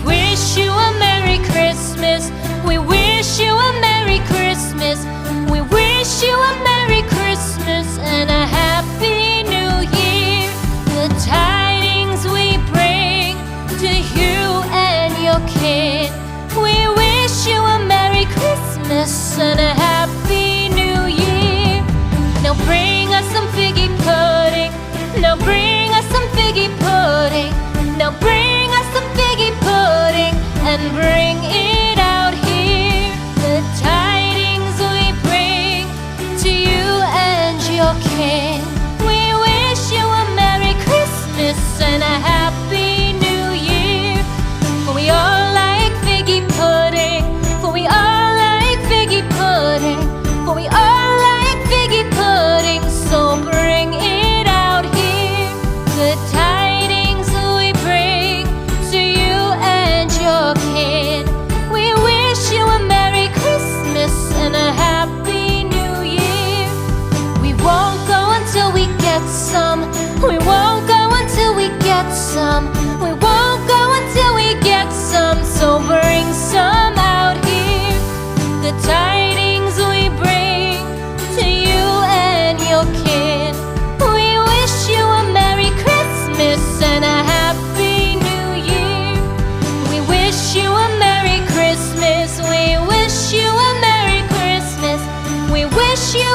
wish you a Merry Christmas. We wish you a Merry Christmas. We wish you a Merry Christmas and a Happy New Year. The tidings we bring to you and your kin. We wish you a Merry Christmas and a Happy New Year. Now bring us some figgy pudding. Now bring us some figgy pudding. Now bring us some figgy pudding and bring it out here. The tidings we bring to you and your kin. We wish you a Merry Christmas and a Happy New Year. For we all like figgy pudding. For we all like figgy pudding. For we all like figgy pudding. So bring it out here. The tidings we bring to you and your kin. We wish you a Merry Christmas and a Happy New Year. We won't go until we get some. We won't go until we get some. We won't go until we get some. So bring some out here. The tidings we bring to you and your kin. We wish you a Merry Christmas and a Happy New Year. We wish you a Merry Christmas. We wish you a Merry Christmas. We wish you